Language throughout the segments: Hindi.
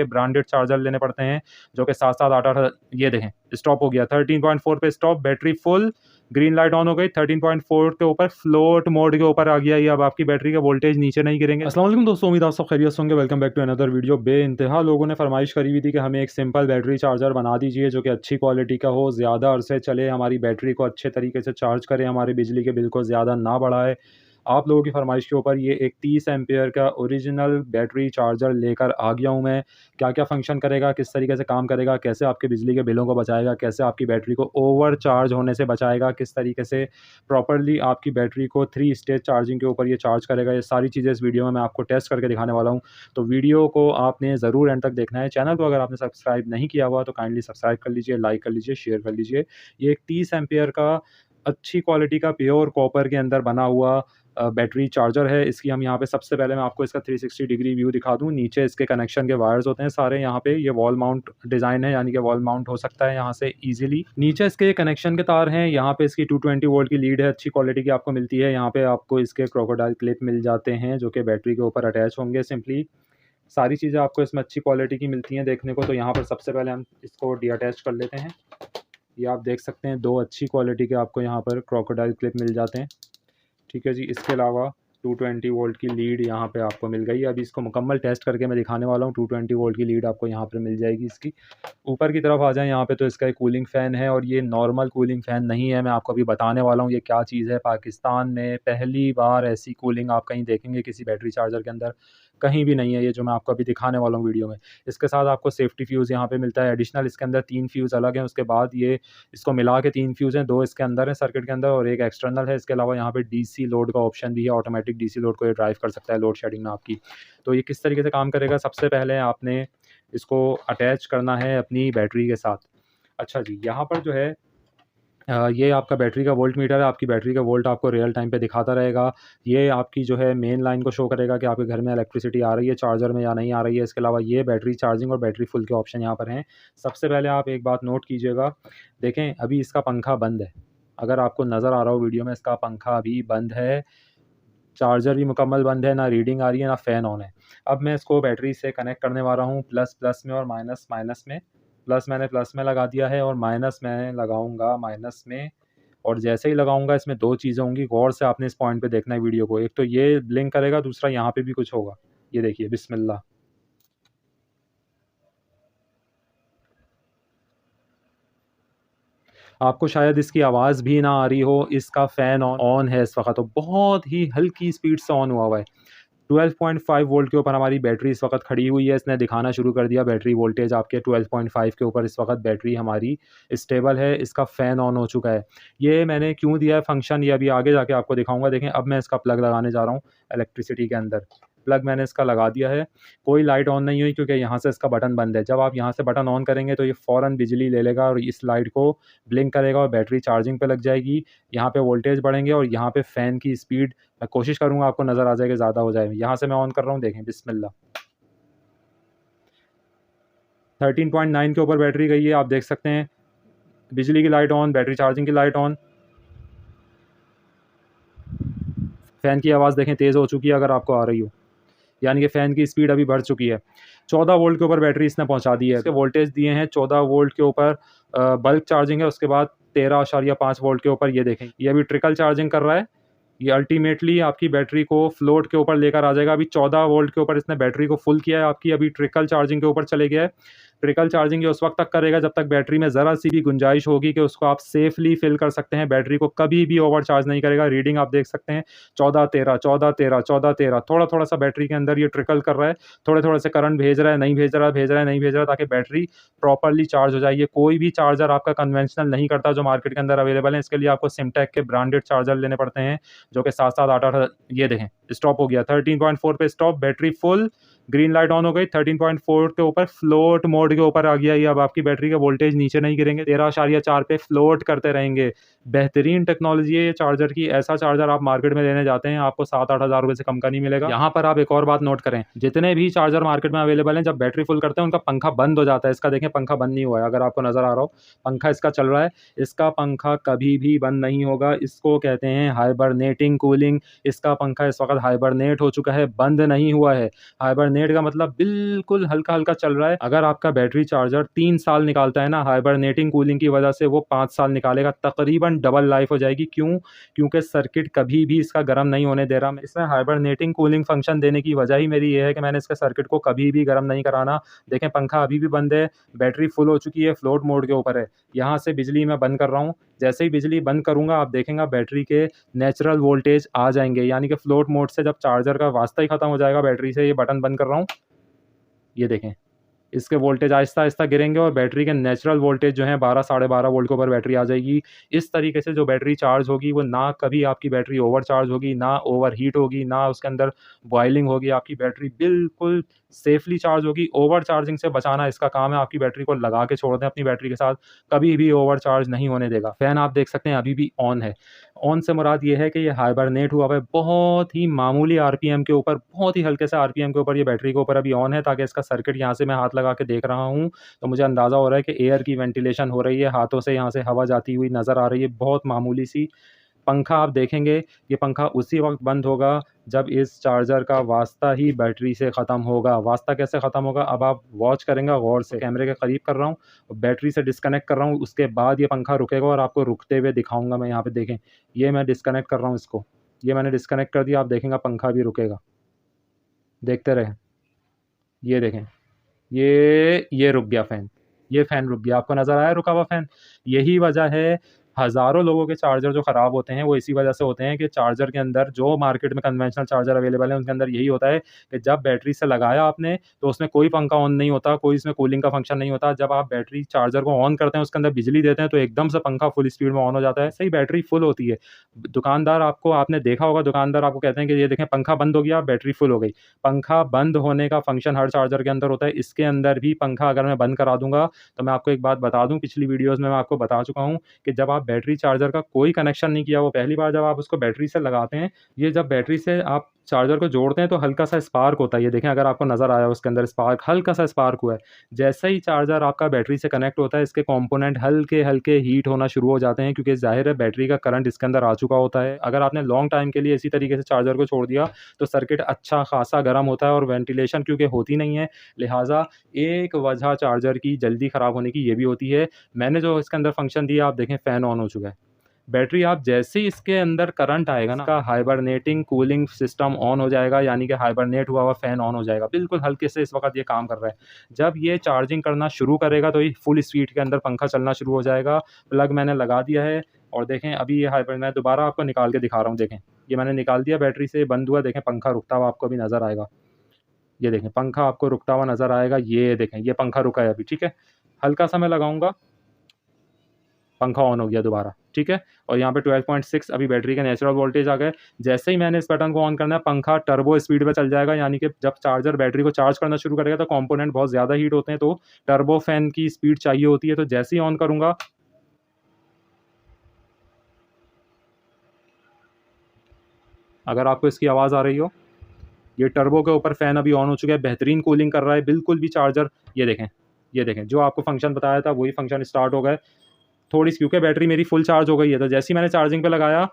ब्रांडेड चार्जर लेने पड़ते हैं जो कि 7-7 8-8 ये देखें स्टॉप हो गया 13.4 पे stop, battery full, green light on हो गई, 13.4 के ऊपर फ्लोट मोड के ऊपर आ गया ये। अब आपकी बैटरी का वोल्टेज नीचे नहीं गिरेंगे। अस्सलाम वालेकुम दोस्तों, उम्मीद आप सब खैरियत से होंगे। Welcome back to another video. बेइंतहा लोगों ने फरमाइश करी हुई थी कि हमें एक सिंपल बैटरी चार्जर बना दीजिए जो कि अच्छी क्वालिटी का हो, ज़्यादा अरसे चले, हमारी बैटरी को अच्छे तरीके से चार्ज करे, हमारे बिजली के बिल को ज़्यादा ना बढ़ाए। आप लोगों की फरमाइश के ऊपर ये एक 30 एम्पियर का ओरिजिनल बैटरी चार्जर लेकर आ गया हूँ मैं। क्या क्या फ़ंक्शन करेगा, किस तरीके से काम करेगा, कैसे आपके बिजली के बिलों को बचाएगा, कैसे आपकी बैटरी को ओवर चार्ज होने से बचाएगा, किस तरीके से प्रॉपर्ली आपकी बैटरी को 3 स्टेज चार्जिंग के ऊपर ये चार्ज करेगा, ये सारी चीज़ें इस वीडियो में मैं आपको टेस्ट करके दिखाने वाला हूँ। तो वीडियो को आपने ज़रूर एंड तक देखना है। चैनल को अगर आपने सब्सक्राइब नहीं किया हुआ तो काइंडली सब्सक्राइब कर लीजिए, लाइक कर लीजिए, शेयर कर लीजिए। ये एक 30 एम्पियर का अच्छी क्वालिटी का प्योर कॉपर के अंदर बना हुआ बैटरी चार्जर है। इसकी हम यहाँ पे सबसे पहले मैं आपको इसका 360 डिग्री व्यू दिखा दूँ। नीचे इसके कनेक्शन के वायर्स होते हैं सारे यहाँ पे। ये वॉल माउंट डिज़ाइन है, यानी कि वॉल माउंट हो सकता है यहाँ से ईज़िली। नीचे इसके कनेक्शन के तार हैं। यहाँ पे इसकी 220 वोल्ट की लीड है, अच्छी क्वालिटी की आपको मिलती है। यहाँ पे आपको इसके क्रोकोडाइल क्लिप मिल जाते हैं जो कि बैटरी के ऊपर अटैच होंगे। सिंपली सारी चीज़ें आपको इसमें अच्छी क्वालिटी की मिलती हैं देखने को। तो यहाँ पर सबसे पहले हम इसको डीअटैच कर लेते हैं। ये आप देख सकते हैं 2 अच्छी क्वालिटी के आपको यहाँ पर क्रोकोडाइल क्लिप मिल जाते हैं। ठीक है जी। इसके अलावा 220 वोल्ट की लीड यहाँ पे आपको मिल गई। अभी इसको मुकम्मल टेस्ट करके मैं दिखाने वाला हूँ। 220 वोल्ट की लीड आपको यहाँ पर मिल जाएगी इसकी। ऊपर की तरफ आ जाएँ यहाँ पे तो इसका एक कूलिंग फ़ैन है और ये नॉर्मल कूलिंग फ़ैन नहीं है। मैं आपको अभी बताने वाला हूँ ये क्या चीज़ है। पाकिस्तान में पहली बार ऐसी कूलिंग आप कहीं देखेंगे किसी बैटरी चार्जर के अंदर, कहीं भी नहीं है ये जो मैं आपको अभी दिखाने वाला हूँ वीडियो में। इसके साथ आपको सेफ्टी फ्यूज़ यहाँ पे मिलता है एडिशनल। इसके अंदर 3 फ्यूज़ अलग हैं। उसके बाद ये इसको मिला के 3 फ्यूज़ हैं, 2 इसके अंदर हैं सर्किट के अंदर और एक एक्सटर्नल है। इसके अलावा यहाँ पे डीसी लोड का ऑप्शन भी है, ऑटोमेटिक डीसी लोड को ये ड्राइव कर सकता है लोड शेडिंग में आपकी। तो ये किस तरीके से काम करेगा, सबसे पहले आपने इसको अटैच करना है अपनी बैटरी के साथ। अच्छा जी, यहाँ पर जो है ये आपका बैटरी का वोल्ट मीटर है। आपकी बैटरी का वोल्ट आपको रियल टाइम पे दिखाता रहेगा। ये आपकी जो है मेन लाइन को शो करेगा कि आपके घर में इलेक्ट्रिसिटी आ रही है चार्जर में या नहीं आ रही है। इसके अलावा ये बैटरी चार्जिंग और बैटरी फुल के ऑप्शन यहाँ पर हैं। सबसे पहले आप एक बात नोट कीजिएगा, देखें अभी इसका पंखा बंद है। अगर आपको नज़र आ रहा हो वीडियो में, इसका पंखा अभी बंद है, चार्जर भी मुकम्मल बंद है, ना रीडिंग आ रही है, ना फ़ैन ऑन है। अब मैं इसको बैटरी से कनेक्ट करने वाला हूँ प्लस प्लस में और माइनस माइनस में। प्लस मैंने प्लस में लगा दिया है और माइनस मैं लगाऊंगा माइनस में। और जैसे ही लगाऊंगा इसमें 2 चीज़ें होंगी, गौर से आपने इस पॉइंट पे देखना है वीडियो को। एक तो ये ब्लिंक करेगा, दूसरा यहाँ पे भी कुछ होगा। ये देखिए, बिस्मिल्लाह। आपको शायद इसकी आवाज़ भी ना आ रही हो। इसका फ़ैन ऑन है इस वक्त, तो बहुत ही हल्की स्पीड से ऑन हुआ हुआ है। 12.5 वोल्ट के ऊपर हमारी बैटरी इस वक्त खड़ी हुई है। इसने दिखाना शुरू कर दिया बैटरी वोल्टेज आपके 12.5 के ऊपर। इस वक्त बैटरी हमारी स्टेबल है, इसका फ़ैन ऑन हो चुका है। ये मैंने क्यों दिया है फंक्शन, ये अभी आगे जाके आपको दिखाऊंगा। देखें अब मैं इसका प्लग लगाने जा रहा हूँ इलेक्ट्रिसिटी के अंदर। प्लग मैंने इसका लगा दिया है। कोई लाइट ऑन नहीं हुई क्योंकि यहाँ से इसका बटन बंद है। जब आप यहाँ से बटन ऑन करेंगे तो ये फ़ौरन बिजली ले लेगा और इस लाइट को ब्लिंक करेगा और बैटरी चार्जिंग पे लग जाएगी। यहाँ पे वोल्टेज बढ़ेंगे और यहाँ पे फ़ैन की स्पीड मैं कोशिश करूँगा आपको नज़र आ जाए कि ज़्यादा हो जाए। यहाँ से मैं ऑन कर रहा हूँ, देखें बिस्मिल्लाह। 13.9 के ऊपर बैटरी गई है, आप देख सकते हैं। बिजली की लाइट ऑन, बैटरी चार्जिंग की लाइट ऑन। फ़ैन की आवाज़ देखें तेज़ हो चुकी है अगर आपको आ रही हो, यानी कि फ़ैन की स्पीड अभी बढ़ चुकी है। 14 वोल्ट के ऊपर बैटरी इसने पहुंचा दी है। इसके वोल्टेज दिए हैं 14 वोल्ट के ऊपर बल्क चार्जिंग है। उसके बाद 13.5 वोल्ट के ऊपर ये देखें, ये अभी ट्रिकल चार्जिंग कर रहा है। ये अल्टीमेटली आपकी बैटरी को फ्लोट के ऊपर लेकर आ जाएगा। अभी 14 वोल्ट के ऊपर इसने बैटरी को फुल किया है आपकी, अभी ट्रिकल चार्जिंग के ऊपर चले गया है। ट्रिकल चार्जिंग ये उस वक्त तक करेगा जब तक बैटरी में ज़रा सी भी गुंजाइश होगी कि उसको आप सेफली फिल कर सकते हैं। बैटरी को कभी भी ओवर चार्ज नहीं करेगा। रीडिंग आप देख सकते हैं 14-13 14-13 14-13। थोड़ा थोड़ा सा बैटरी के अंदर ये ट्रिकल कर रहा है, थोड़े थोड़े से करंट भेज रहा है, नहीं भेज रहा, भेज रहा है, नहीं भेज रहा, ताकि बैटरी प्रॉपर्ली चार्ज हो जाए। ये कोई भी चार्जर आपका कन्वेंशनल नहीं करता जो मार्केट के अंदर अवेलेबल है। इसके लिए आपको सिमटेक के ब्रांडेड चार्जर लेने पड़ते हैं जो कि 7-7 8-8 ये देखें स्टॉप हो गया 13.4 पे stop, battery full, green light on हो गई, 13.4 के ऊपर फ्लोट मोड के ऊपर आ गया ये। अब आपकी बैटरी के वोल्टेज नीचे नहीं गिरेंगे, 13.4 पे फ्लोट करते रहेंगे। बेहतरीन टेक्नोलॉजी है ये चार्जर की। ऐसा चार्जर आप मार्केट में लेने जाते हैं आपको 7-8 हज़ार रुपये से कम का नहीं मिलेगा। यहाँ पर आप एक और बात नोट करें, जितने भी चार्जर मार्केट में अवेलेबल हैं, जब बैटरी फुल करते हैं उनका पंखा बंद हो जाता है। इसका देखें पंखा बंद नहीं हुआ है, अगर आपको नज़र आ रहा हो पंखा इसका चल रहा है। इसका पंखा कभी भी बंद नहीं होगा। इसको कहते हैं हाइबरनेटिंग कूलिंग। इसका पंखा इस वक्त हाइबरनेट हो चुका है, बंद नहीं हुआ है। हाइबरनेट हाइबरनेट का मतलब बिल्कुल हल्का-हल्का चल रहा है। अगर आपका बैटरी चार्जर 3 साल निकालता है ना, हाइबरनेटिंग कूलिंग की वजह से वो 5 साल निकालेगा, तकरीबन डबल लाइफ हो जाएगी। क्यों? क्योंकि सर्किट कभी भी इसका गर्म नहीं होने दे रहा। इसमें हाइबरनेटिंग कूलिंग फंक्शन देने की वजह ही मेरी ये है कि मैंने इसके सर्किट को कभी भी गर्म नहीं कराना। देखें पंखा अभी भी बंद है, बैटरी फुल हो चुकी है, फ्लोट मोड के ऊपर है। यहाँ से बिजली मैं बंद कर रहा हूँ। जैसे ही बिजली बंद करूँगा आप देखेंगे बैटरी के नेचुरल वोल्टेज आ जाएँगे, यानी कि फ्लोट मोड से जब चार्जर का वास्ता ही खत्म हो जाएगा बैटरी से, ये बटन बंद कर रहा हूँ, ये देखें। इसके वोल्टेज आहिस्ता-आहिस्ता गिरेंगे और बैटरी के नेचुरल वोल्टेज जो हैं 12 साढ़े 12 वोल्ट के ऊपर बैटरी आ जाएगी। इस तरीके से जो बैटरी चार्ज होगी वो ना कभी आपकी बैटरी ओवरचार्ज होगी, ना ओवरहीट होगी, ना उसके अंदर बॉयलिंग होगी। आपकी बैटरी बिल्कुल सेफ़ली चार्ज होगी। ओवर चार्जिंग से बचाना इसका काम है। आपकी बैटरी को लगा के छोड़ दें अपनी बैटरी के साथ, कभी भी ओवरचार्ज नहीं होने देगा। फ़ैन आप देख सकते हैं अभी भी ऑन है। ऑन से मुराद ये है कि ये हाइबरनेट हुआ हुआ है, बहुत ही मामूली आरपीएम के ऊपर, बहुत ही हल्के से आरपीएम के ऊपर ये बैटरी के ऊपर अभी ऑन है, ताकि इसका सर्किट यहाँ से मैं हाथ लगा के देख रहा हूँ, तो मुझे अंदाज़ा हो रहा है कि एयर की वेंटिलेशन हो रही है, हाथों से यहाँ से हवा जाती हुई नज़र आ रही है, बहुत मामूली सी। पंखा आप देखेंगे, ये पंखा उसी वक़्त बंद होगा जब इस चार्जर का वास्ता ही बैटरी से ख़त्म होगा। वास्ता कैसे ख़त्म होगा अब आप वॉच करेंगे गौर से। कैमरे के करीब कर रहा हूँ, बैटरी से डिस्कनेक्ट कर रहा हूँ, उसके बाद ये पंखा रुकेगा और आपको रुकते हुए दिखाऊँगा मैं। यहाँ पे देखें, ये मैं डिस्कनेक्ट कर रहा हूँ इसको, ये मैंने डिस्कनेक्ट कर दिया, आप देखेंगे पंखा भी रुकेगा। देखते रहें, ये देखें, ये रुक गया फ़ैन, ये फ़ैन रुक गया। आपको नज़र आया रुका हुआ फ़ैन? यही वजह है, हज़ारों लोगों के चार्जर जो ख़राब होते हैं वो इसी वजह से होते हैं कि चार्जर के अंदर जो मार्केट में कन्वेंशनल चार्जर अवेलेबल है उनके अंदर यही होता है कि जब बैटरी से लगाया आपने तो उसमें कोई पंखा ऑन नहीं होता, कोई इसमें कूलिंग का फंक्शन नहीं होता। जब आप बैटरी चार्जर को ऑन करते हैं, उसके अंदर बिजली देते हैं तो एकदम से पंखा फुल स्पीड में ऑन हो जाता है। सही बैटरी फुल होती है। दुकानदार आपको, आपने देखा होगा, दुकानदार आपको कहते हैं कि ये देखें पंखा बंद हो गया, बैटरी फुल हो गई। पंखा बंद होने का फंक्शन हर चार्जर के अंदर होता है। इसके अंदर भी पंखा अगर मैं बंद करा दूँगा तो मैं आपको एक बात बता दूँ, पिछली वीडियोज़ में मैं आपको बता चुका हूँ कि जब आप बैटरी चार्जर का कोई कनेक्शन नहीं किया, वो पहली बार जब आप उसको बैटरी से लगाते हैं, ये जब बैटरी से आप चार्जर को जोड़ते हैं तो हल्का-सा स्पार्क होता है। ये देखें, अगर आपको नज़र आया उसके अंदर स्पार्क, हल्का-सा स्पार्क हुआ है। जैसे ही चार्जर आपका बैटरी से कनेक्ट होता है, इसके कंपोनेंट हल्के-हल्के हीट होना शुरू हो जाते हैं, क्योंकि ज़ाहिर है बैटरी का करंट इसके अंदर आ चुका होता है। अगर आपने लॉन्ग टाइम के लिए इसी तरीके से चार्जर को छोड़ दिया तो सर्किट अच्छा खासा गर्म होता है और वेंटिलेशन क्योंकि होती नहीं है, लिहाजा एक वजह चार्जर की जल्दी ख़राब होने की ये भी होती है। मैंने जो इसके अंदर फंक्शन दिया, आप देखें फ़ैन ऑन हो चुका है। बैटरी आप जैसे ही इसके अंदर करंट आएगा ना, इसका हाइबरनेटिंग कूलिंग सिस्टम ऑन हो जाएगा, यानी कि हाइबरनेट हुआ हुआ फ़ैन ऑन हो जाएगा। बिल्कुल हल्के से इस वक़्त ये काम कर रहा है। जब ये चार्जिंग करना शुरू करेगा तो ये फुल स्पीड के अंदर पंखा चलना शुरू हो जाएगा। प्लग मैंने लगा दिया है और देखें अभी ये मैं दोबारा आपको निकाल के दिखा रहा हूँ। देखें, ये मैंने निकाल दिया बैटरी से, बंद हुआ, देखें पंखा रुकता हुआ आपको अभी नज़र आएगा। ये देखें पंखा आपको रुकता हुआ नज़र आएगा, ये देखें ये पंखा रुका है अभी, ठीक है? हल्का-सा मैं लगाऊँगा, पंखा ऑन हो गया दोबारा, ठीक है? और यहाँ पे 12.6 अभी बैटरी के नेचुरल वोल्टेज आ गए। जैसे ही मैंने इस बटन को ऑन करना है, पंखा टर्बो स्पीड पे चल जाएगा, यानी कि जब चार्जर बैटरी को चार्ज करना शुरू करेगा तो कंपोनेंट बहुत ज़्यादा हीट होते हैं, तो टर्बो फैन की स्पीड चाहिए होती है। तो जैसे ही ऑन करूँगा, अगर आपको इसकी आवाज़ आ रही हो, ये टर्बो के ऊपर फ़ैन अभी ऑन हो चुका है, बेहतरीन कूलिंग कर रहा है, बिल्कुल भी चार्जर, ये देखें, जो आपको फंक्शन बताया था वही फंक्शन स्टार्ट हो गए। थोड़ी-सी क्योंकि बैटरी मेरी फुल चार्ज हो गई है, तो जैसे ही मैंने चार्जिंग पे लगाया,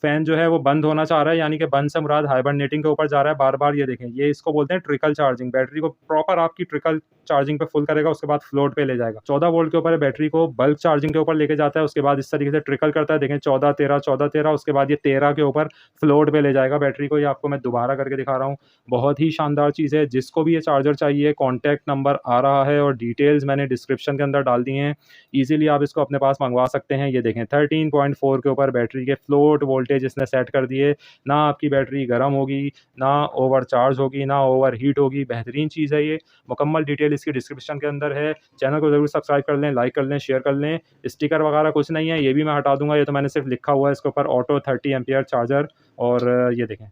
फ़ैन जो है वो बंद होना चाह रहा है, यानी कि बंद से मुराद हाइबरनेटिंग के ऊपर जा रहा है बार-बार। ये देखें, ये इसको बोलते हैं ट्रिकल चार्जिंग। बैटरी को प्रॉपर आपकी ट्रिकल चार्जिंग पे फुल करेगा, उसके बाद फ्लोट पे ले जाएगा। 14 वोल्ट के ऊपर है, बैटरी को बल्क चार्जिंग के ऊपर लेके जाता है, उसके बाद इस तरीके से ट्रिकल करता है। देखें 14, 13, 14, 13, उसके बाद ये 13 के ऊपर फ्लोट पे ले जाएगा बैटरी को। ये आपको मैं दोबारा करके दिखा रहा हूँ। बहुत ही शानदार चीज़ है। जिसको भी ये चार्जर चाहिए, कॉन्टैक्ट नंबर आ रहा है और डिटेल्स मैंने डिस्क्रिप्शन के अंदर डाल दी हैं। ईज़िली आप इसको अपने पास मँगवा सकते हैं। ये देखें 13.4 के ऊपर बैटरी के फ्लोट वोल्टेज इसने सेट कर दिए। ना आपकी बैटरी गर्म होगी, ना ओवरचार्ज होगी, ना ओवरहीट होगी। बेहतरीन चीज़ है ये। मुकम्मल डिटेल इसकी डिस्क्रिप्शन के अंदर है। चैनल को ज़रूर सब्सक्राइब कर लें, लाइक कर लें, शेयर कर लें। स्टिकर वगैरह कुछ नहीं है, ये भी मैं हटा दूँगा। ये तो मैंने सिर्फ लिखा हुआ है इसके ऊपर, ऑटो 30 एम्पीयर चार्जर। और ये देखें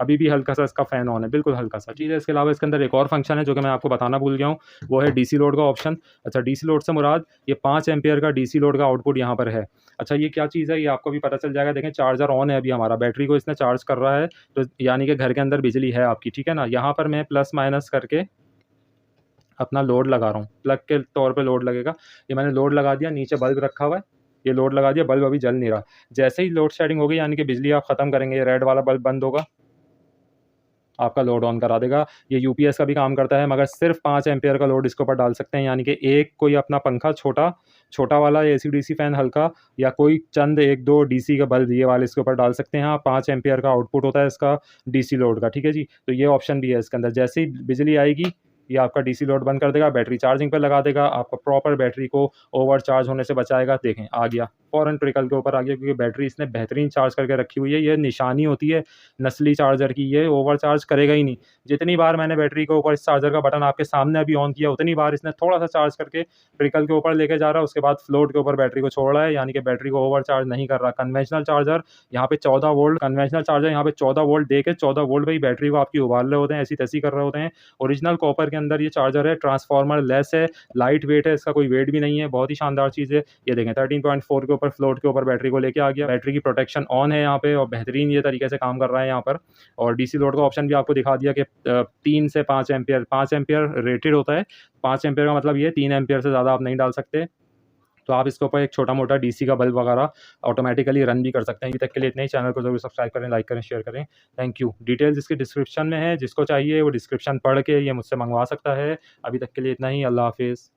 अभी भी हल्का-सा इसका फ़ैन ऑन है, बिल्कुल हल्का-सा। चीज़ है, इसके अलावा इसके अंदर एक और फ़ंक्शन है जो कि मैं आपको बताना भूल गया हूँ, वो है डीसी लोड का ऑप्शन। अच्छा, डीसी लोड से मुराद ये 5 एम्पीयर का डीसी लोड का आउटपुट यहाँ पर है। अच्छा, ये क्या चीज़ है, ये आपको भी पता चल जाएगा। देखें चार्जर ऑन है अभी हमारा, बैटरी को इसने चार्ज कर रहा है, तो यानी कि घर के अंदर बिजली है आपकी, ठीक है ना? यहाँ पर मैं प्लस माइनस करके अपना लोड लगा रहा हूँ, प्लग के तौर पे लोड लगेगा। ये मैंने लोड लगा दिया, नीचे बल्ब रखा हुआ है, ये लोड लगा दिया, बल्ब अभी जल नहीं रहा। जैसे ही लोड शेडिंग होगी, यानी कि बिजली आप ख़त्म करेंगे, ये रेड वाला बल्ब बंद होगा। आपका लोड ऑन करा देगा। ये यूपीएस का भी काम करता है, मगर सिर्फ 5 एम्पियर का लोड इसके ऊपर डाल सकते हैं, यानी कि एक कोई अपना पंखा छोटा छोटा वाला एसी डीसी फैन हल्का, या कोई चंद एक दो डीसी का बल्ब ये वाले इसके ऊपर डाल सकते हैं आप। 5 एम्पियर का आउटपुट होता है इसका डीसी लोड का, ठीक है जी। तो ये ऑप्शन भी है इसके अंदर। जैसे ही बिजली आएगी ये आपका डीसी लोड बंद कर देगा, बैटरी चार्जिंग पे लगा देगा, आपका प्रॉपर बैटरी को ओवर चार्ज होने से बचाएगा। देखें आ गया, फ़ौरन ट्रिकल के ऊपर आ गया, क्योंकि बैटरी इसने बेहतरीन चार्ज करके रखी हुई है। ये निशानी होती है नस्ली चार्जर की, ये ओवर चार्ज करेगा ही नहीं। जितनी बार मैंने बैटरी के ऊपर इस चार्जर का बटन आपके सामने अभी ऑन किया, उतनी बार इसने थोड़ा सा चार्ज करके ट्रिकल के ऊपर लेके जा रहा है, उसके बाद फ्लोट के ऊपर बैटरी को छोड़ रहा है, यानी कि बैटरी को ओवर चार्ज नहीं कर रहा। कन्वेंशनल चार्जर यहाँ पे 14 वोल्ट कन्वेंशनल चार्जर यहाँ पे 14 वोल्ट दे के 14 वोल्ट पे ही बैटरी को आपकी उबाल रहे होते हैं, ऐसी तैसी कर रहे होते हैं। ओरिजिनल कॉपर के अंदर ये चार्जर है, ट्रांसफार्मर लेस है, लाइट वेट है, इसका कोई वेट भी नहीं है, बहुत ही शानदार चीज़ है। ये देखें 13.4 के ऊपर फ्लोट के ऊपर बैटरी को लेके आ गया, बैटरी की प्रोटेक्शन ऑन है यहाँ पे, और बेहतरीन ये तरीके से काम कर रहा है यहाँ पर। और डीसी लोड का ऑप्शन भी आपको दिखा दिया कि 3 से 5 एम्पियर, 5 एम्पियर रेटेड होता है। 5 एम्पियर का मतलब ये 3 एम्पियर से ज़्यादा आप नहीं डाल सकते। तो आप इसके ऊपर एक छोटा मोटा डीसी का बल्ब वगैरह ऑटोमेटिकली रन भी कर सकते हैं। अभी तक के लिए इतना ही। चैनल को जरूर सब्सक्राइब करें, लाइक करें, शेयर करें। Thank you. डिटेल्स इसके डिस्क्रिप्शन में है, जिसको चाहिए वो डिस्क्रिप्शन पढ़ के ये मुझसे मंगवा सकता है। अभी तक के लिए इतना ही। अल्लाह हाफिज़।